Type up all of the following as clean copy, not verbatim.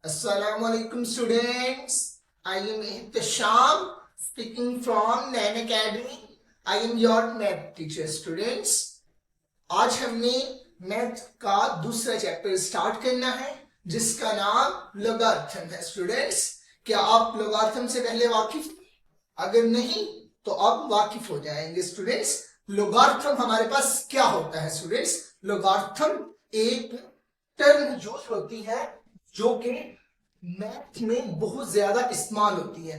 Assalamu alaikum students. I am Ihtisham speaking from Nain Academy. I am your math teacher students. आज हमने math का दूसरा chapter start करना है जिसका नाम लोगारिथम है स्टूडेंट्स। क्या आप लोगारिथम से पहले वाकिफ? अगर नहीं तो अब वाकिफ हो जाएंगे स्टूडेंट्स। लोगारिथम हमारे पास क्या होता है स्टूडेंट्स? लोगारिथम एक टर्म यूज होती है जो कि मैथ में बहुत ज्यादा इस्तेमाल होती है।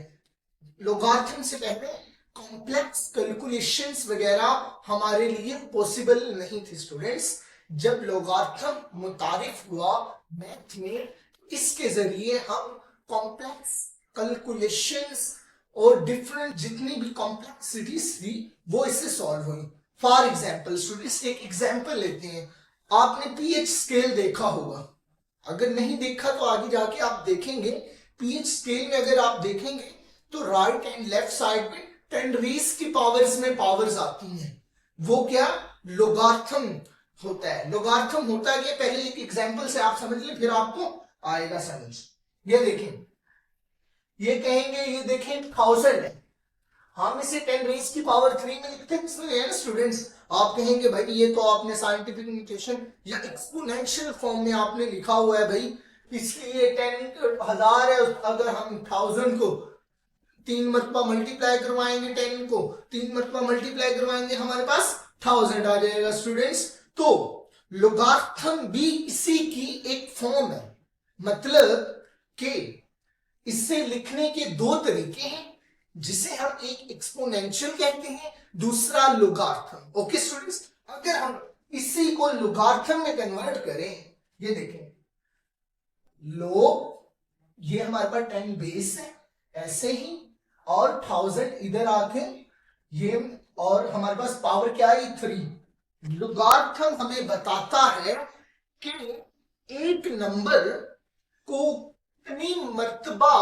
लोगारिथम से पहले कॉम्प्लेक्स कैलकुलेशंस वगैरह हमारे लिए पॉसिबल नहीं थे स्टूडेंट्स। जब लोगारिथम मुतारिफ हुआ मैथ में, इसके जरिए हम कॉम्प्लेक्स कैलकुलेशंस और डिफरेंट जितनी भी कॉम्प्लेक्सिटीज थी वो इससे सॉल्व हुई। फॉर एग्जाम्पल स्टूडेंट्स, एक एग्जाम्पल लेते हैं। आपने पीएच स्केल देखा होगा, अगर नहीं देखा तो आगे जाके आप देखेंगे। पीएच स्केल में अगर आप देखेंगे तो राइट एंड लेफ्ट साइड में 10 रेज़ की पावर्स में पावर्स आती हैं। वो क्या लोगारिथम होता है। लोगारिथम होता है, पहले एक एग्जांपल से आप समझ लें फिर आपको आएगा समझ। ये देखें, ये कहेंगे, ये देखें 1000 है, हम इसे 10 रेज़ की पावर 3 में लिखते हैं स्टूडेंट्स। आप कहेंगे भाई ये तो आपने साइंटिफिक नोटेशन या एक्सपोनेंशियल फॉर्म में आपने लिखा हुआ है भाई, इसलिए 10,000 है। अगर हम 1000 को 3 मरतबा मल्टीप्लाई करवाएंगे, 10 को 3 मरतबा मल्टीप्लाई करवाएंगे, हमारे पास 1000 आ जाएगा स्टूडेंट्स। तो लोगारिथम भी इसी की एक फॉर्म है। मतलब कि इसे लिखने के दो तरीके हैं, जिसे हम एक एक्सपोनेंशियल कहते हैं, दूसरा लोगारिथम। ओके स्टूडेंट्स, अगर हम इसी को लोगारिथम में कन्वर्ट करें, ये देखें ये हमारे पास 10 बेस है ऐसे ही, और 1000 इधर आके ये, और हमारे पास पावर क्या है 3। लोगारिथम हमें बताता है कि एक नंबर को कितनी मर्तबा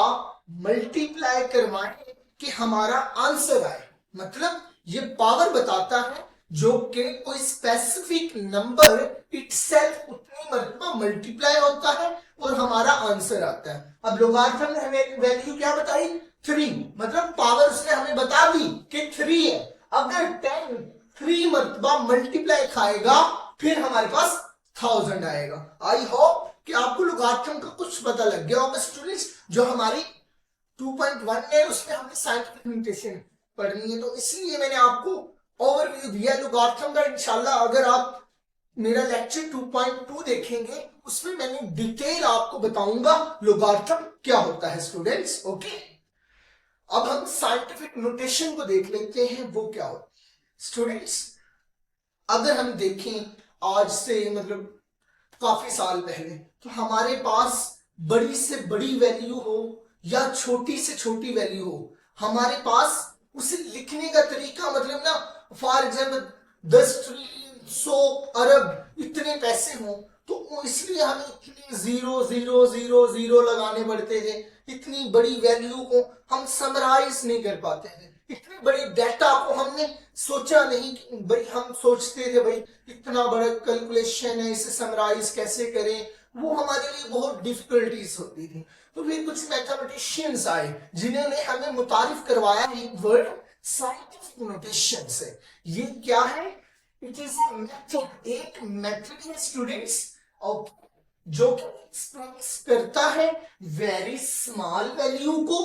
मल्टीप्लाई करवाएं कि हमारा आंसर आए। मतलब ये पावर बताता है जो कि कोई स्पेसिफिक नंबर इटसेल्फ उतनी मर्तबा मल्टीप्लाई होता है और हमारा आंसर आता है। अब लोगारिथम ने हमें वैल्यू क्या बताई 3, मतलब पावर उसने हमें बता दी कि 3 है। अगर 10 3 मर्तबा मल्टीप्लाई खाएगा फिर हमारे पास 1000 आएगा। आई होप कि आपको लोगारिथम का कुछ पता लग गया होगा स्टूडेंट्स। जो हमारी 2.1 है उसमें हमने साइंटिफिक नोटेशन पढ़नी है, तो इसलिए मैंने आपको ओवरव्यू दिया लोगारिथम का। इंशाल्लाह अगर आप मेरा लेक्चर 2.2 देखेंगे उसमें मैंने डिटेल आपको बताऊंगा लोगारिथम क्या होता है स्टूडेंट्स। ओके, अब हम साइंटिफिक नोटेशन को देख लेते हैं वो क्या होता है स्टूडेंट्स। अगर हम देखें आज से मतलब काफी साल पहले, तो हमारे पास बड़ी से बड़ी वैल्यू हो या छोटी से छोटी वैल्यू हो, हमारे पास उसे लिखने का तरीका, मतलब ना फॉर एग्जाम्पल 10 ट्रिलियन 100 अरब इतने पैसे हो तो इसलिए हमें इतने 0 लगाने पड़ते थे। इतनी बड़ी वैल्यू को हम समराइज नहीं कर पाते थे। इतने बड़े डेटा को हमने सोचा नहीं कि भाई, हम सोचते थे भाई इतना बड़ा कैलकुलेशन है, इसे समराइज कैसे करें, वो हमारे लिए बहुत डिफिकल्टीज होती थी। तो फिर कुछ मैथमेटिशियंस आए जिन्होंने हमें मुतारिफ करवाया एक वर्ड साइंटिफिक नोटेशन से। ये क्या है? इट इज अ मेथड, एक मेथड है स्टूडेंट्स जो एक्सप्रेस करता है वेरी स्मॉल वैल्यू को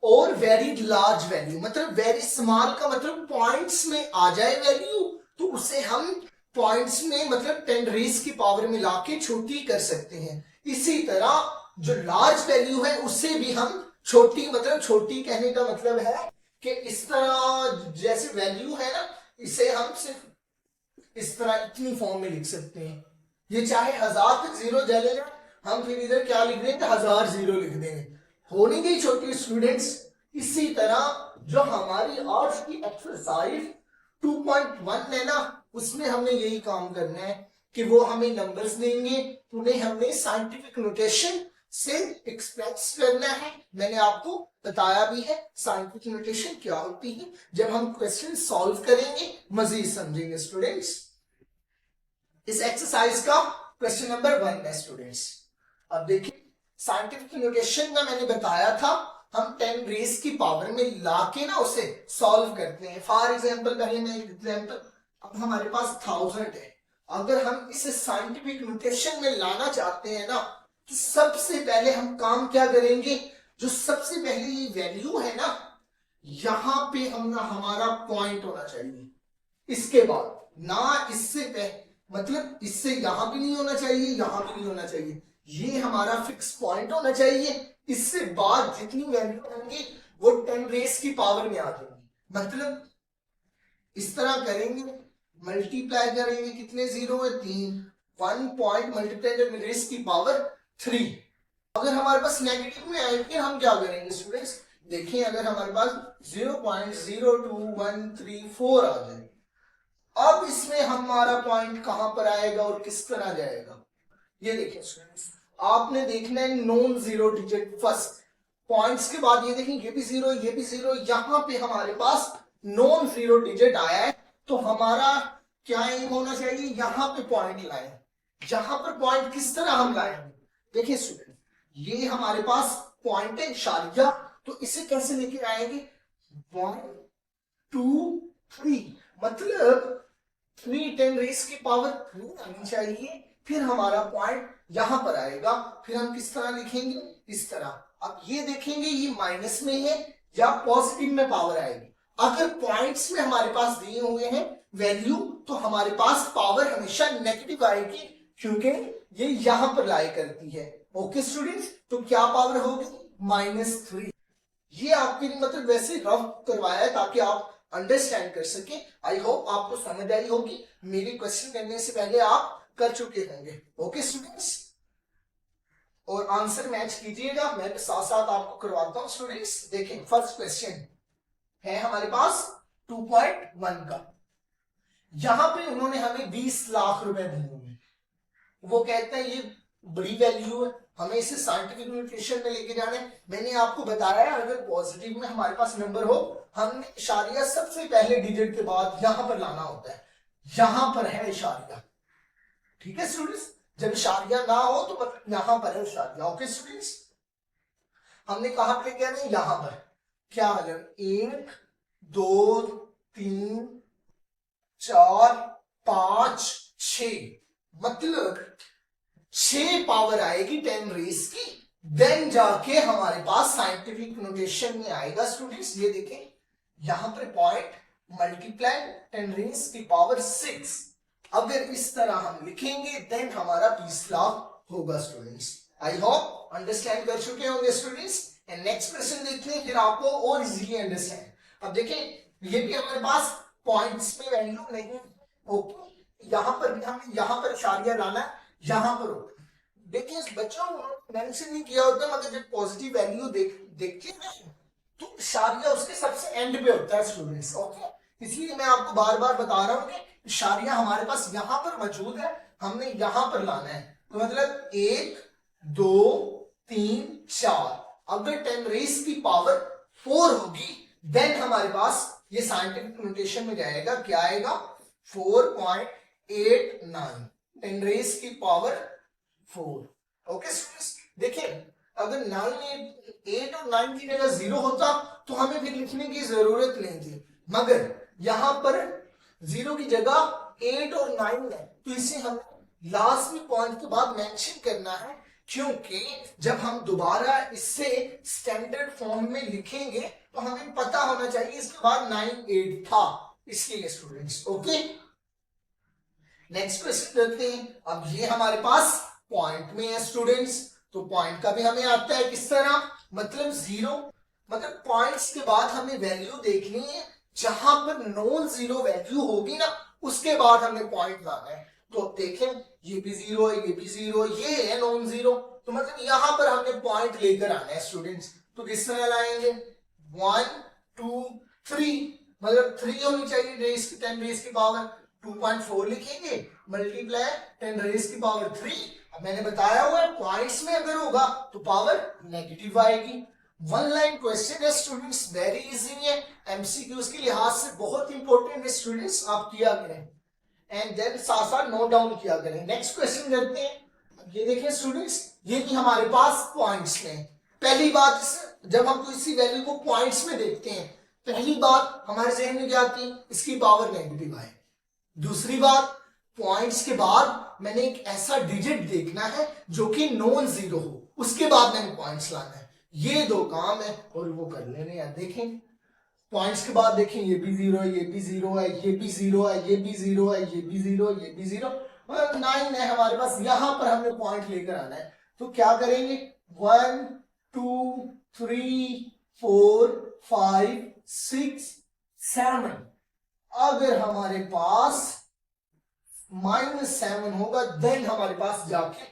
और वेरी लार्ज वैल्यू। मतलब वेरी स्मॉल का मतलब पॉइंट्स में आ जाए वैल्यू, तो उसे हम पॉइंट्स में मतलब 10 रेज़ की पावर में लाके छोटी कर सकते हैं। इसी तरह जो लार्ज वैल्यू है उसे भी हम छोटी, मतलब छोटी कहने का मतलब है कि इस तरह जैसे वैल्यू है ना, इसे हम सिर्फ इस तरह इतनी फॉर्म में लिख सकते हैं। ये चाहे 1000 तक जीरो चलेगा, हम फिर इधर क्या लिख देंगे 1000 जीरो लिख देंगे, हो नहीं गई छोटी स्टूडेंट्स। इसी तरह जो हमारी आज की एक्सरसाइज 2.1 है ना, उसमें हमें यही काम करना है कि वो हमें नंबर्स देंगे, उन्हें हमने साइंटिफिक नोटेशन से एक्सप्रेस करना है। मैंने आपको बताया भी है साइंटिफिक नोटेशन क्या होती है। जब हम क्वेश्चन सॉल्व करेंगे मजीद समझेंगे स्टूडेंट्स। इस एक्सरसाइज का क्वेश्चन नंबर 1 है स्टूडेंट्स। अब देखिए साइंटिफिक नोटेशन में मैंने बताया था हम 10 रेस की पावर में लाके ना उसे सॉल्व करते हैं। फॉर एग्जांपल करें मैं एक एग्जांपल, अब हमारे पास 1000 है, अगर हम इसे साइंटिफिक नोटेशन में लाना चाहते हैं ना तो सबसे पहले हम काम क्या करेंगे, जो सबसे पहले ये वैल्यू है ना यहां पे हमारा पॉइंट होना चाहिए, इसके बाद ना इससे मतलब इससे यहां भी नहीं होना चाहिए, यहां भी नहीं होना चाहिए, ये हमारा फिक्स पॉइंट होना चाहिए। इससे बाद जितनी वैल्यू होंगी वो 10 रेस की पावर में आ जाएंगी। मतलब इस तरह करेंगे, मल्टीप्लाई करेंगे, कितने जीरो है 3, 1 पॉइंट मल्टीप्लाई रेस की पावर 3। अगर हमारे पास नेगेटिव में आएंगे हम क्या करेंगे स्टूडेंट्स, देखिए अगर हमारे पास 0.02134 आ जाए, अब इसमें हमारा पॉइंट कहां पर आएगा और किस तरह जाएगा, ये देखिए स्टूडेंट्स, आपने देखना है non zero digit first points के बाद, ये देखें ये भी जीरो, ये भी जीरो, यहां पे हमारे पास नॉन जीरो डिजिट आया है, तो हमारा क्या एम होना चाहिए, यहां पे पॉइंट लाए। यहां पर पॉइंट किस तरह हम लाएंगे, देखिए स्टूडेंट ये हमारे पास पॉइंट है इशारिया, तो इसे कैसे लेके आएंगे 1 2 3, मतलब 3 10 रेस की पावर 3 आनी चाहिए, फिर हमारा पॉइंट यहां पर आएगा, फिर हम किस तरह लिखेंगे इस तरह। अब ये देखेंगे ये माइनस में है या पॉजिटिव में पावर आएगी, अगर पॉइंट्स में हमारे पास दिए हुए हैं वैल्यू तो हमारे पास पावर हमेशा नेगेटिव आएगी, क्योंकि ये यहां पर लाई करती है। ओके स्टूडेंट्स, तो क्या पावर होगी -3। ये आपके लिए मतलब वैसे रफ करवाया है ताकि आप अंडरस्टैंड कर सके। आई होप आपको समझ आई होगी, मेरे क्वेश्चन करने से पहले आप कर चुके होंगे। ओके स्टूडेंट्स, और आंसर मैच कीजिएगा, मैं साथ साथ आपको करवाता हूं स्टूडेंट्स। देखें फर्स्ट क्वेश्चन है हमारे पास 2.1 का, यहां पे उन्होंने हमें 20 लाख रुपए दिए हैं, वो कहते हैं ये बड़ी वैल्यू है, हमें इसे साइंटिफिक नोटेशन में लेके जाना है। मैंने आपको बताया अगर पॉजिटिव में हमारे पास नंबर हो हमने इशारिया सबसे पहले डिजिट के बाद यहां पर लाना होता है, यहां पर है इशारिया, ठीक है स्टूडेंट्स, जब इशारिया ना हो तो मतलब यहां पर है इशारिया। ओके स्टूडेंट्स, हमने कहां पे लेके आना है, यहां पर, क्या आ जाए 1 2 3 4 5 6, मतलब 6 पावर आएगी 10 रेस की, देन जाके हमारे पास साइंटिफिक नोटेशन में आएगा स्टूडेंट्स। ये देखें यहां पर पॉइंट मल्टीप्लाई 10 रेस की पावर 6, अगर इस तरह हम लिखेंगे देन हमारा 20 लाख होगा स्टूडेंट्स। आई होप अंडरस्टैंड कर चुके होंगे स्टूडेंट्स। एंड नेक्स्ट क्वेश्चन देखते हैं, फिर आपको और इजीली अंडरस्टैंड। अब देखें ये भी हमारे पास पॉइंट्स में वैल्यू नहीं, ओके, यहां पर भी हमें यहां पर इशारिया लाना है, यहां पर होता है। देखिए बच्चों मेंशन नहीं किया होता, मगर जब पॉजिटिव वैल्यू देखते हैं तो इशारिया उसके सबसे एंड पे होता है स्टूडेंट्स। ओके, इसलिए मैं आपको बार बार बता रहा हूं कि इशारिया हमारे पास यहां पर मौजूद है, हमने यहां पर लाना है, तो मतलब 1 2 3 4, अगर 10 रेस की पावर 4 होगी देन हमारे पास ये साइंटिफिक नोटेशन में जाएगा, क्या आएगा 4.89, 10 रेस की पावर 4। ओके स्टूडेंट्स, देखिए अगर 8 और 9 की जगह 0 होता तो हमें फिर लिखने की जरूरत नहीं थी, मगर यहां पर 0 की जगह 8 और 9 है, तो इसे हम लास्ट में पॉइंट के बाद मेंशन करना है, क्योंकि जब हम दोबारा इससे स्टैंडर्ड फॉर्म में लिखेंगे तो हमें पता होना चाहिए इसके बाद 9 8 था, इसलिए स्टूडेंट्स। ओके, नेक्स्ट क्वेश्चन देखते हैं। अब ये हमारे पास पॉइंट में है स्टूडेंट्स, तो पॉइंट का भी हमें आता है किस तरह, मतलब 0, मतलब पॉइंट्स के बाद हमें वैल्यू देखनी है, जहां पर नॉन जीरो वैल्यू होगी ना उसके बाद हमें पॉइंट लाना है। तो अब देखें ये भी 0 है, ये भी 0, ये है नॉन जीरो, तो मतलब यहां पर हमने पॉइंट लेकर आना है स्टूडेंट्स। तो किस तरह लाएंगे 1 2 3, मतलब 3 होनी चाहिए रेस की 10 रेस की पावर, 2.4 लिखेंगे मल्टीप्लाई 10 रेस की पावर 3। अब मैंने बताया हुआ है पॉइंट्स में अगर होगा तो पावर नेगेटिव आएगी। वन लाइन क्वेश्चन है स्टूडेंट्स, वेरी इजी है, एमसीक्यूज के लिहाज से बहुत इंपॉर्टेंट है स्टूडेंट्स, आप किया करें एंड देन साथ साथ नोट डाउन किया करें। नेक्स्ट क्वेश्चन करते हैं, ये देखिए स्टूडेंट्स, ये भी हमारे पास पॉइंट्स में। पहली बात, जब हम किसी वैल्यू को पॉइंट्स में देखते हैं, पहली बात हमारे जहन में क्या आती है, इसकी पावर नेगेटिव आए। दूसरी बात, पॉइंट्स के बाद मैंने एक ऐसा डिजिट देखना है जो कि नॉन जीरो हो, उसके बाद मैंने पॉइंट्स लाना है। ये दो काम है और वो कर लेने यार। देखें पॉइंट्स के बाद देखें, ये भी जीरो है, ये भी जीरो है, ये भी जीरो है, ये भी जीरो है, ये भी जीरो, ये भी जीरो, मतलब 9 है हमारे पास। यहां पर हमने पॉइंट लेकर आना है, तो क्या करेंगे, 1 2 3 4 5 6 7। अगर हमारे पास -7 होगा देन हमारे पास जाके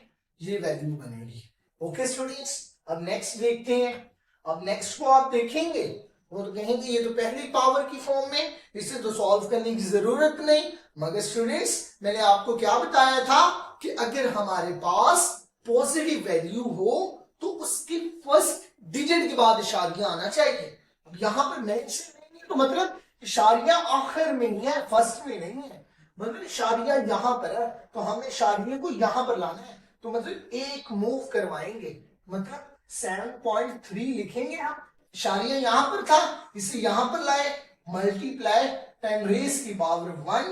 ये वैल्यू बनेगी। ओके स्टूडेंट्स, अब नेक्स्ट देखते हैं। अब नेक्स्ट को आप देखेंगे और कहेंगे ये तो पहली पावर की फॉर्म में, इसे तो सॉल्व करने की जरूरत नहीं। मगर स्टूडेंट्स, मैंने आपको क्या बताया था कि अगर हमारे पास पॉजिटिव वैल्यू हो तो उसके फर्स्ट डिजिट के बाद इशारिया आना चाहिए। अब यहां पर मेंशन नहीं है तो मतलब इशारिया आखिर में नहीं है, फर्स्ट में नहीं है, मतलब इशारिया यहां पर है, तो हमें इशारिये को यहां पर लाना है। तो मतलब एक मूव करवाएंगे, मतलब 7.3 लिखेंगे हम, इशारिया यहां पर था, इसे यहां पर लाए, मल्टीप्लाई 10 रेज की पावर 1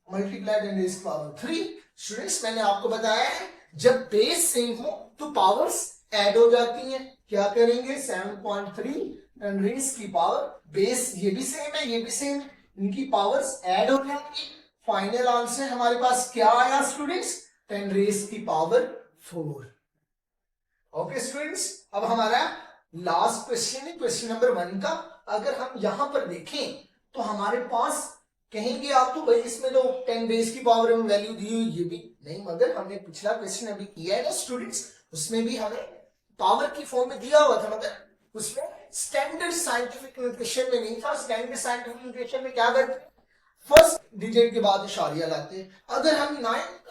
मल्टीप्लाई 10 रेज की पावर 3। स्टूडेंट्स, मैंने आपको बताया है जब बेस सेम हो तो पावर्स ऐड हो जाती हैं। क्या करेंगे, 7.3 10 रेज की पावर, बेस ये भी सेम है, ये भी सेम है, इनकी पावर्स ऐड हो जाएंगी। फाइनल आंसर हमारे पास क्या आया स्टूडेंट्स, 10 रेज की पावर 4। ओके स्टूडेंट्स, अब हमारा लास्ट क्वेश्चन है, क्वेश्चन नंबर 1 का। अगर हम यहां पर देखें तो हमारे पास कहेंगे आप तो भाई इसमें तो 10 रेज की पावर में वैल्यू दी हुई, ये भी नहीं, मगर हमने पिछला क्वेश्चन अभी किया है ना स्टूडेंट्स, उसमें भी हमें पावर की फॉर्म में दिया हुआ था, मगर उसमें स्टैंडर्ड साइंटिफिक नोटेशन में नहीं था। स्टैंडर्ड साइंटिफिक नोटेशन में क्या करते, फर्स्ट डिजिट के बाद इशारिया लाते हैं। अगर हम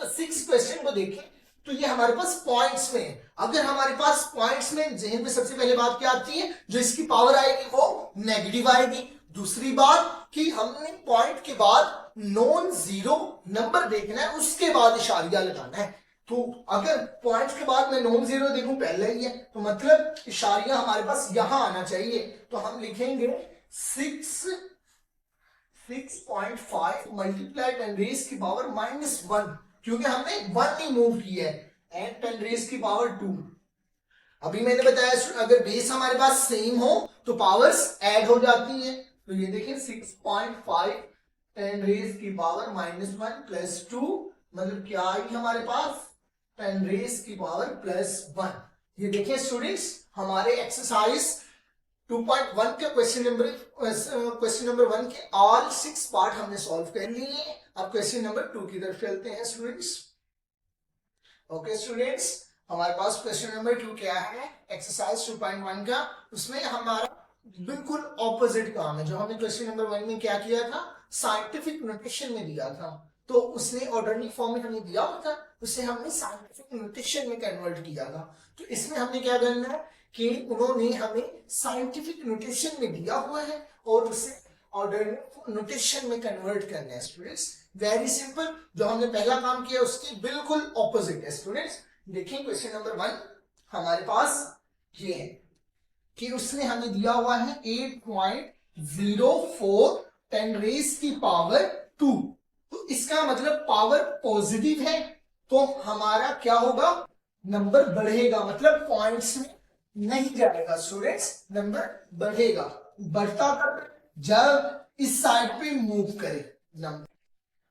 6 क्वेश्चन को देखें तो ये हमारे पास पॉइंट्स में है। अगर हमारे पास पॉइंट्स में जहन में सबसे पहले बात क्या आती है, जो इसकी पावर आएगी वो नेगेटिव आएगी। दूसरी बात कि हमने पॉइंट के बाद नॉन जीरो नंबर देखना है, उसके बाद इशारिया लगाना है। तो अगर पॉइंट के बाद मैं नॉन जीरो देखूं पहले ही है, तो मतलब इशारिया हमारे पास यहां आना चाहिए। तो हम लिखेंगे 6.5 मल्टीप्लाई 10 रेज की पावर -1, क्योंकि हमने 1 ही मूव किया है, एंड 10 रेज की पावर 2। अभी मैंने बताया अगर बेस हमारे पास सेम हो तो पावर्स ऐड हो जाती हैं। तो ये देखिए 6.5 10 रेज की पावर -1 प्लस 2, मतलब क्या आई हमारे पास 10 रेज की पावर +1। ये देखिए स्टूडेंट्स, हमारे एक्सरसाइज 2.1 के क्वेश्चन नंबर 1 के ऑल 6 पार्ट हमने सॉल्व कर लिए हैं। अब क्वेश्चन नंबर 2 की तरफ चलते हैं स्टूडेंट्स। ओके स्टूडेंट्स, हमारे पास क्वेश्चन नंबर 2 क्या है, एक्सरसाइज 2.1 का। उसमें हमारा बिल्कुल ऑपोजिट काम है। जो हमने क्वेश्चन नंबर 1 में क्या किया था, साइंटिफिक नोटेशन में दिया था, तो उसने ऑर्डरली फॉर्म में हमें दिया था, उसे हमने साइंटिफिक नोटेशन में कन्वर्ट किया था। तो इसमें हमने क्या करना है कि उन्होंने हमें साइंटिफिक नोटेशन में दिया हुआ है और उसे ऑर्डरली नोटेशन में कन्वर्ट करना है स्टूडेंट्स। वेरी सिंपल, जो हमने पहला काम किया उसके बिल्कुल ऑपोजिट है स्टूडेंट्स। देखिए क्वेश्चन नंबर 1 हमारे पास ये है कि उसने हमें दिया हुआ है 8.04 10 रेज की पावर 2। तो इसका मतलब पावर पॉजिटिव है, तो हमारा क्या होगा, नंबर बढ़ेगा, मतलब पॉइंट्स में नहीं जाएगा स्टूडेंट्स, नंबर बढ़ेगा। बढ़ता कब, जब इस साइड पे मूव करे नंबर।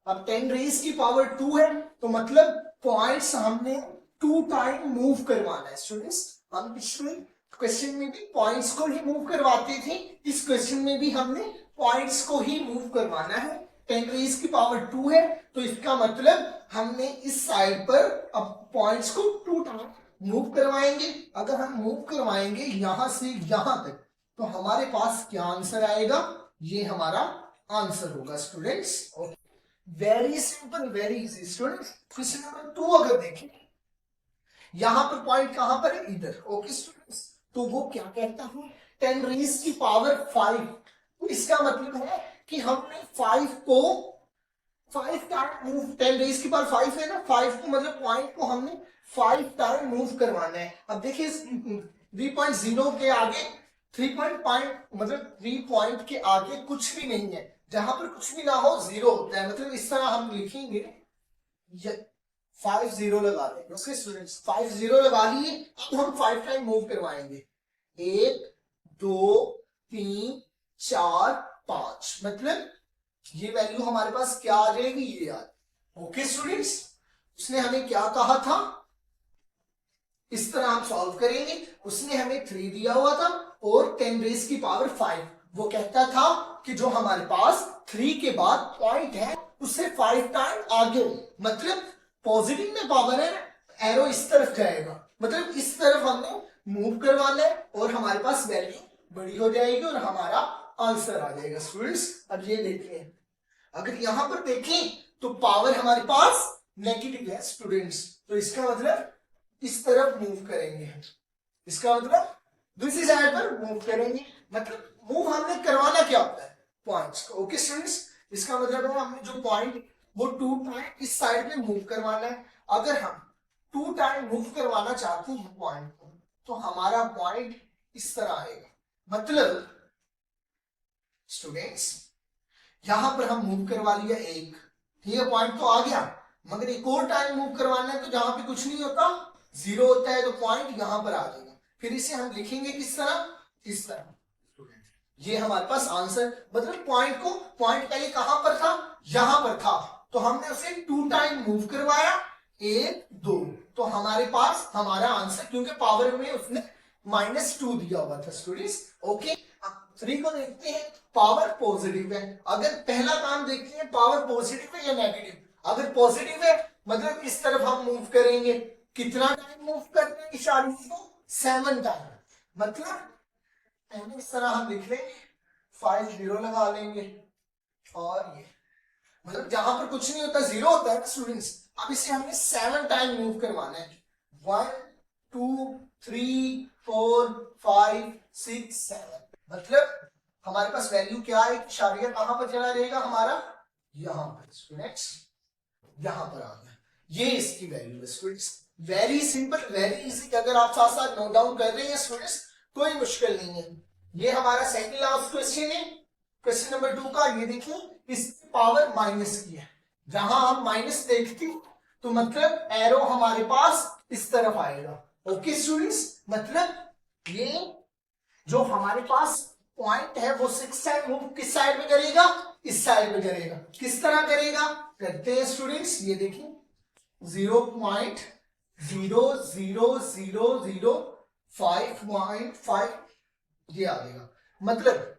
अब 10 रेज की पावर 2 है, तो मतलब पॉइंट्स हमने 2 टाइम मूव करवाना है स्टूडेंट्स। हम पिछले क्वेश्चन में भी पॉइंट्स को ही मूव करवाते थे, इस क्वेश्चन में भी हमने पॉइंट्स को ही मूव करवाना है। 10 रेज की पावर 2 है, तो इसका मतलब हमने इस साइड पर अब पॉइंट्स को 2 टाइम मूव करवाएंगे। अगर हम मूव करवाएंगे यहां से यहां तक, तो हमारे पास क्या आंसर आएगा, ये हमारा आंसर होगा students. Very simple, very easy students. Question number 2 अगर देखें, यहां पर पॉइंट कहां पर है, इधर। ओके स्टूडेंट्स, तो वो क्या कहता हूं, 10 रेज की पावर 5। तो इसका मतलब है कि हमने 5 को 5 टाइम मूव, 10 रेज की पावर 5 है ना, 5 को मतलब पॉइंट को हमने 5 टाइम मूव करवाना है। अब देखिए 3.0 के आगे 3 पॉइंट मतलब 3 पॉइंट के आगे कुछ भी नहीं है, जहां पर कुछ भी ना हो जीरो होता है, मतलब इस तरह हम लिखेंगे 5 0 लगा देंगे। ओके स्टूडेंट्स, 5 0 लगा लिए। अब हम 5 टाइम मूव करवाएंगे, 1 2 3 4 5, मतलब ये वैल्यू हमारे पास क्या आ जाएगी, ये आ। ओके स्टूडेंट्स, उसने हमें क्या कहा था, इस तरह हम सॉल्व करेंगे। उसने हमें 3 दिया हुआ था और 10 रेज की पावर 5। वो कहता था कि जो हमारे पास 3 के बाद पॉइंट है उससे 5 टाइम आगे, मतलब पॉजिटिव में पावर है, एरो इस तरफ जाएगा, मतलब इस तरफ हमने मूव करवाना है और हमारे पास वैल्यू बड़ी हो जाएगी और हमारा आंसर आ जाएगा। स्टूडेंट्स अब ये देखिए, अगर यहां पर देखें तो पावर हमारे पास नेगेटिव है स्टूडेंट्स, तो इसका मतलब इस तरफ मूव करेंगे, इसका मतलब दूसरी साइड पर मूव करेंगे, मतलब मूव हमने करवाना क्या होता है, पॉइंट्स। ओके स्टूडेंट्स, इसका मतलब है हमने जो पॉइंट वो 2 टाइम इस साइड में मूव करवाना है। अगर हम 2 टाइम मूव करवाना चाहते हैं पॉइंट को, तो हमारा पॉइंट इस तरह आएगा, मतलब स्टूडेंट्स यहां पर हम मूव करवा लिया एक, ठीक है, पॉइंट तो आ गया, मगर एक और टाइम मूव करवाना है तो जहां पे कुछ नहीं होता जीरो होता है, तो पॉइंट यहां पर आ जाएगा। फिर इसे हम लिखेंगे किस तरह, इस तरह। ये हमारे पास आंसर, मतलब पॉइंट को, पॉइंट पहले कहां पर था, यहां पर था, तो हमने उसे 2 टाइम मूव करवाया, 1 2, तो हमारे पास हमारा आंसर, क्योंकि पावर में उसने -2 दिया हुआ था स्टूडेंट्स। ओके, 3 को देखते हैं, पावर पॉजिटिव है। अगर पहला काम देखते हैं पावर पॉजिटिव है या नेगेटिव, अगर पॉजिटिव है मतलब इस तरफ हम मूव करेंगे, कितना टाइम मूव करते हैं इशारे को, 7 टाइम, मतलब पहले इस तरह हम लिख लेंगे, 5 0 लगा लेंगे, और ये मतलब जहां पर कुछ नहीं होता जीरो होता है स्टूडेंट्स। अब इसे हमने 7 टाइम मूव करवाना है, 1 2 3 4 5 6 7, मतलब हमारे पास वैल्यू क्या है, इशारिया कहां पर चला जाएगा हमारा, यहां पर स्टूडेंट्स, यहां पर आ गया, ये इसकी वैल्यू है students. Very simple, very easy, अगर आप साथ साथ नोट डाउन कर रहे हैं स्टूडेंट्स कोई मुश्किल नहीं है। ये हमारा सेकंड लास्ट क्वेश्चन है, क्वेश्चन नंबर 2 का। ये देखिए इस पावर माइनस की है, जहां हम माइनस देखते तो मतलब एरो हमारे पास इस तरफ आएगा। ओके स्टूडेंट्स, मतलब ये जो हमारे पास पॉइंट है वो 6 साइड मूव किस साइड में करेगा, इस साइड में करेगा। किस तरह करेगा, करते हैं स्टूडेंट्स, ये देखिए 0.00005.5 ये आ जाएगा। मतलब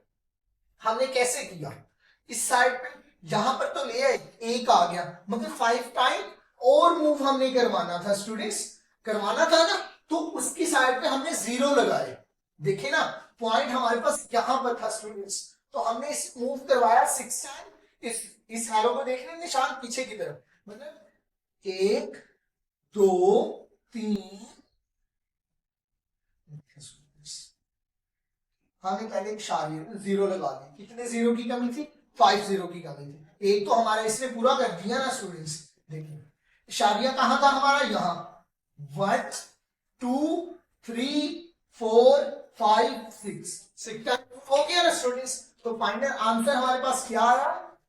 हमने कैसे किया, इस साइड पे यहां पर तो ले आए, एक आ गया, मगर 5 टाइम और मूव हमने करवाना था स्टूडेंट्स, करवाना था ना, तो उसकी साइड पे हमने 0 लगाए। देखे ना, पॉइंट हमारे पास यहां पर था स्टूडेंट्स, तो हमने इस मूव करवाया 6 टाइम, इस एरो को देख रहे हैं निशान पीछे की तरफ, मतलब 1 2 3, हमने पहले एक 0 लगा दी, कितने 0 की कमी थी, 5 0 की कमी थी, एक तो हमारा इसने पूरा कर दिया ना स्टूडेंट्स। देखिए इशारिया कहां था हमारा, यहां 1 2 3 4 5 6 हो गया ना स्टूडेंट्स। तो फाइनल आंसर हमारे पास क्या आया,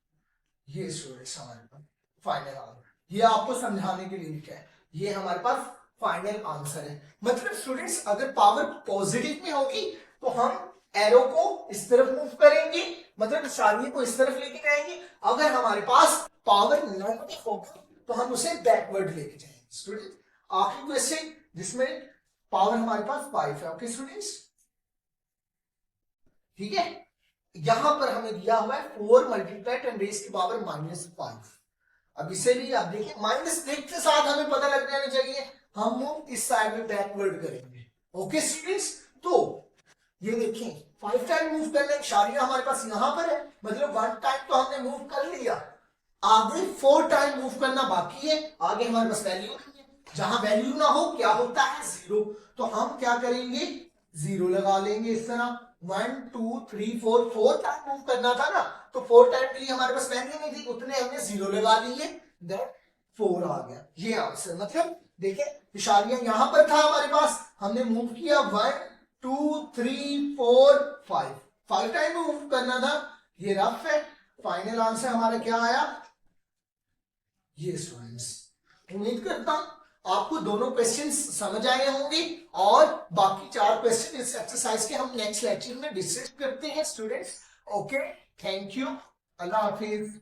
ये स्टूडेंट्स हमारे पास फाइनल आंसर, ये आपको समझाने के लिए लिखा है, ये हमारे पास फाइनल आंसर है। मतलब स्टूडेंट्स अगर पावर पॉजिटिव में होगी तो हम एरो को इस तरफ मूव करेंगे, मतलब इशारे को इस तरफ लेके जाएंगे। अगर हमारे पास पावर नेगेटिव होगा तो हम उसे बैकवर्ड लेके जाएंगे। स्टूडेंट आखिरी क्वेश्चन जिसमें पावर हमारे पास 5 है। ओके स्टूडेंट्स, ठीक है, यहां पर हमें दिया हुआ है 4 मल्टीप्लाई 10 रेज की पावर -5। अब इसे भी आप देखिए, माइनस देखते साथ हमें पता लग जाना चाहिए, हम इस साइड में बैकवर्ड करेंगे। ओके स्टूडेंट्स, तो ये देखें 5 टाइम मूव करने, इशारिया हमारे पास यहां पर है, मतलब 1 टाइम तो हमने मूव कर लिया, आगे 4 टाइम मूव करना बाकी है। आगे हमारे पास वैल्यू नहीं है, जहां वैल्यू ना हो क्या होता है, 0, तो हम क्या करेंगे 0 लगा लेंगे इस तरह, 1 2 3 4 4 टाइम मूव करना था ना, तो 4 टाइम के लिए हमारे पास वैल्यू नहीं थी, उतने हमने 0 लगा दिए, दैट 4 आ गया। ये आंसर, मतलब देखिए इशारियां यहां पर था हमारे पास, हमने मूव किया 1 2 3 4 5 टाइम मूव करना था। ये रफ है, फाइनल आंसर हमारा क्या आया, ये स्टूडेंट्स। उम्मीद करता हूं आपको दोनों क्वेश्चंस समझ आए होंगे, और बाकी 4 क्वेश्चन इस एक्सरसाइज के हम नेक्स्ट लेक्चर में डिस्कस करते हैं students. Okay, thank you, Allah Hafiz.